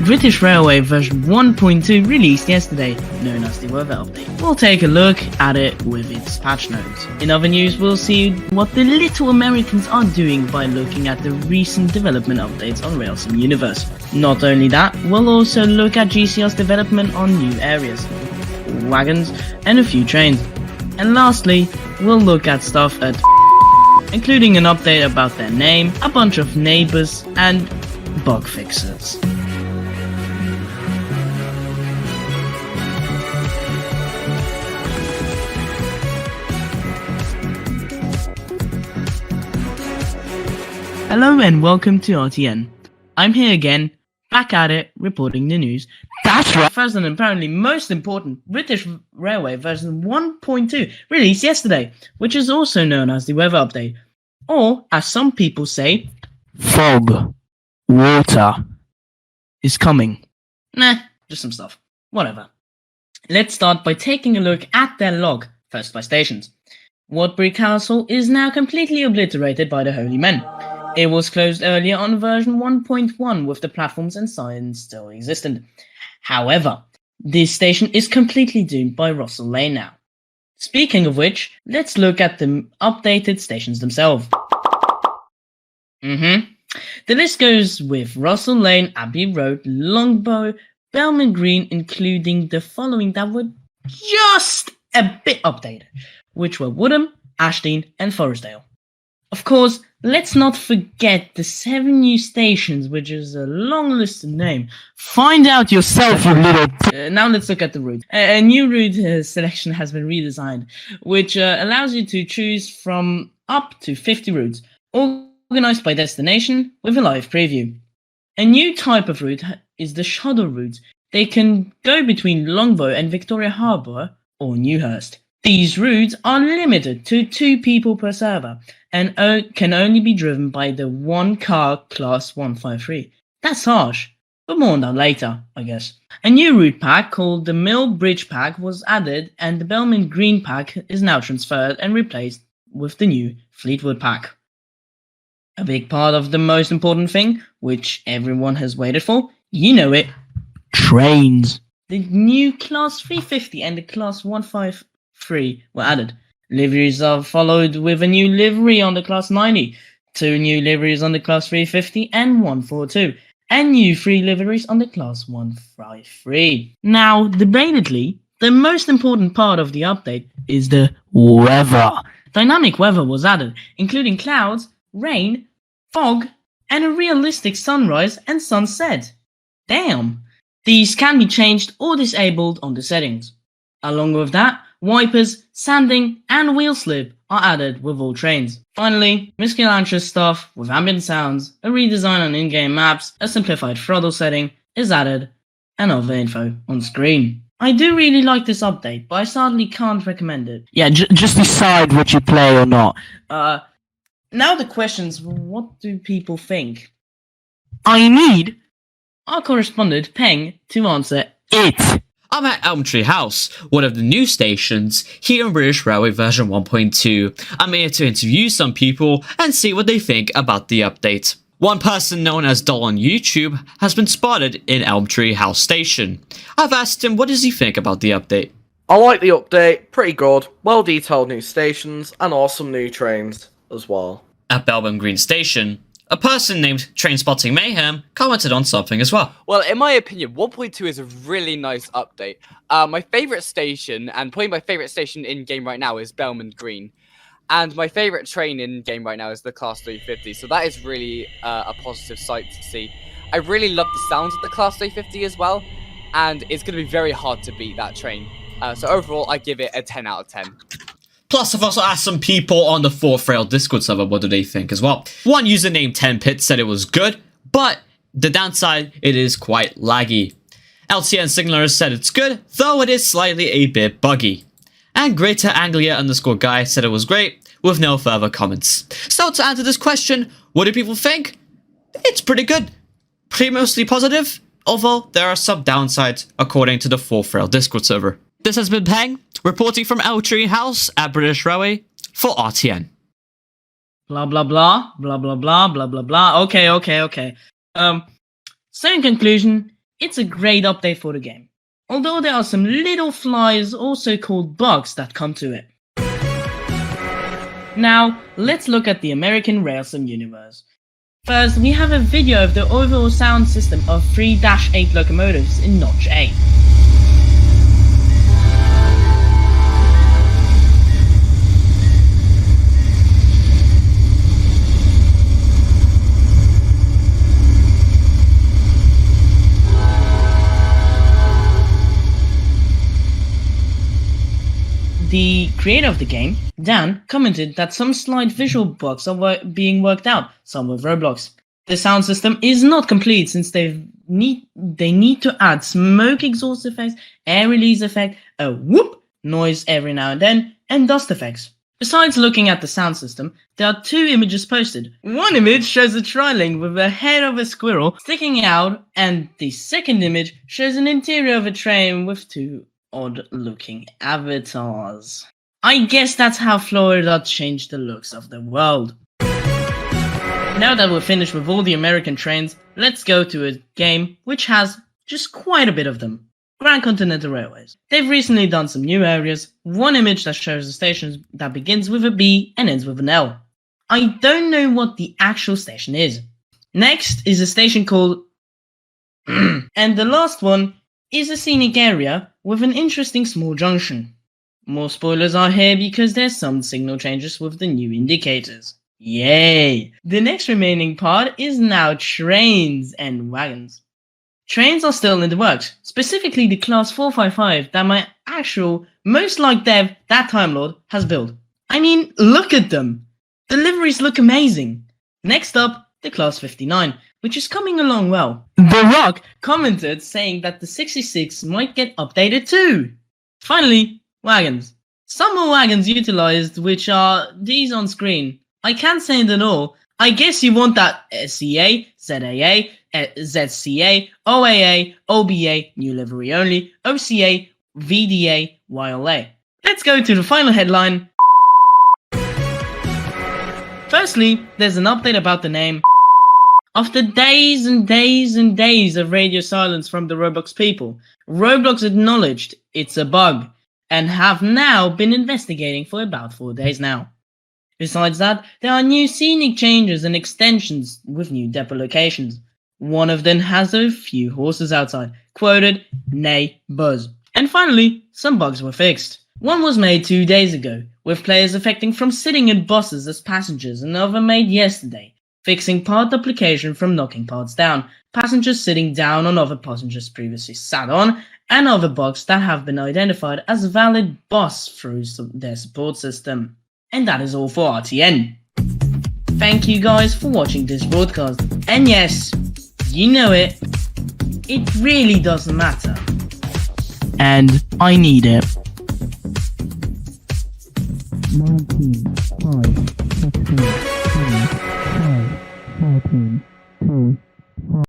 British Railway version 1.2 released yesterday, known as the weather update. We'll take a look at it with its patch notes. In other news, we'll see what the little Americans are doing by looking at the recent development updates on Railsim Universe. Not only that, we'll also look at GCR's development on new areas, wagons, and a few trains. And lastly, we'll look at stuff at including an update about their name, a bunch of neighbors, and bug fixes. Hello and welcome to RTN. I'm here again, back at it, reporting the news. That's right. First and apparently most important, British Railway version 1.2 released yesterday, which is also known as the weather update. Or, as some people say, fog, water, is coming. Nah, just some stuff. Whatever. Let's start by taking a look at their log, first by stations. Wadbury Castle is now completely obliterated by the Holy Men. It was closed earlier on version 1.1 with the platforms and signs still existent. However, this station is completely doomed by Russell Lane now. Speaking of which, let's look at the updated stations themselves. The list goes with Russell Lane, Abbey Road, Longbow, Belmont Green, including the following that were just a bit updated, which were Woodham, Ashdean and Forestdale. Of course, let's not forget the 7 new stations, which is a long list of names. Find out yourself, you little... now let's look at the route. A new route selection has been redesigned, which allows you to choose from up to 50 routes, organized by destination with a live preview. A new type of route is the shuttle route. They can go between Longbow and Victoria Harbour or Newhurst. These routes are limited to 2 people per server and can only be driven by the 1-car Class 153. That's harsh, but more on that later, I guess. A new route pack called the Mill Bridge Pack was added, and the Belmont Green Pack is now transferred and replaced with the new Fleetwood Pack. A big part of the most important thing, which everyone has waited for, you know it, trains. The new Class 350 and the Class 153 were added. Liveries are followed with a new livery on the Class 90, 2 new liveries on the Class 350 and 142, and new 3 liveries on the Class 153. Now, debatedly, the most important part of the update is the weather. Dynamic weather was added, including clouds, rain, fog, and a realistic sunrise and sunset. Damn! These can be changed or disabled on the settings. Along with that, wipers, sanding, and wheel slip are added with all trains. Finally, Michelangelo stuff with ambient sounds, a redesign on in-game maps, a simplified throttle setting is added, and other info on screen. I do really like this update, but I sadly can't recommend it. Yeah, just decide what you play or not. Now the questions, what do people think? I need our correspondent, Peng, to answer it. I'm at Elmtree House, one of the new stations here in British Railway version 1.2. I'm here to interview some people and see what they think about the update. One person known as Doll on YouTube has been spotted in Elmtree House Station. I've asked him what does he think about the update. I like the update, pretty good, well detailed new stations and awesome new trains as well. At Belmont Green Station, a person named Trainspotting Mayhem commented on something as well. Well, in my opinion, 1.2 is a really nice update. My favourite station, and probably my favourite station in-game right now, is Belmont Green. And my favourite train in-game right now is the Class 350, so that is really a positive sight to see. I really love the sounds of the Class 350 as well, and it's going to be very hard to beat that train. So overall, I give it a 10 out of 10. Plus, I've also asked some people on the 4th Rail Discord server what do they think as well. One user named 10pit said it was good, but the downside, it is quite laggy. LTN Signaler said it's good, though it is slightly a bit buggy. And Greater Anglia _guy said it was great, with no further comments. So to answer this question, what do people think? It's pretty good. Pretty mostly positive, although there are some downsides according to the 4th Rail Discord server. This has been Peng, reporting from Elmtree House at British Railway for RTN. Blah, blah, blah, blah, blah, blah, blah, blah, blah. Okay. So in conclusion, it's a great update for the game. Although there are some little flies, also called bugs, that come to it. Now, let's look at the American Rail Sim universe. First, we have a video of the overall sound system of 3-8 locomotives in Notch 8. The creator of the game, Dan, commented that some slight visual bugs are being worked out, some with Roblox. The sound system is not complete since they need to add smoke exhaust effects, air release effect, a whoop noise every now and then, and dust effects. Besides looking at the sound system, there are 2 images posted. One image shows a tri-link with the head of a squirrel sticking out, and the second image shows an interior of a train with 2 odd-looking avatars. I guess that's how Florida changed the looks of the world. Now that we're finished with all the American trains, let's go to a game which has just quite a bit of them. Grand Continental Railways. They've recently done some new areas, one image that shows a station that begins with a B and ends with an L. I don't know what the actual station is. Next is a station called and the last one is a scenic area with an interesting small junction. More spoilers are here because there's some signal changes with the new indicators. Yay! The next remaining part is now trains and wagons. Trains are still in the works, specifically the Class 455 that my actual, most like dev, that Time Lord, has built. I mean, look at them! The liveries look amazing! Next up, the Class 59, which is coming along well. The Rock commented saying that the 66 might get updated too. Finally, wagons. Some more wagons utilized, which are these on screen. I can't say them all. I guess you want that SCA, ZAA, ZCA, OAA, OBA, new livery only, OCA, VDA, YLA. Let's go to the final headline. Firstly, there's an update about the name. After days and days and days of radio silence from the Roblox people, Roblox acknowledged it's a bug and have now been investigating for about 4 days now. Besides that, there are new scenic changes and extensions with new depot locations. One of them has a few horses outside, quoted, "Nay, buzz." And finally, some bugs were fixed. One was made 2 days ago, with players affecting from sitting in buses as passengers, another made yesterday, fixing part duplication from knocking parts down, passengers sitting down on other passengers previously sat on, and other bugs that have been identified as valid bugs through their support system. And that is all for RTN. Thank you guys for watching this broadcast. And yes, you know it really doesn't matter. And I need it. 19, 5, 16, 20, 5, 14, 2,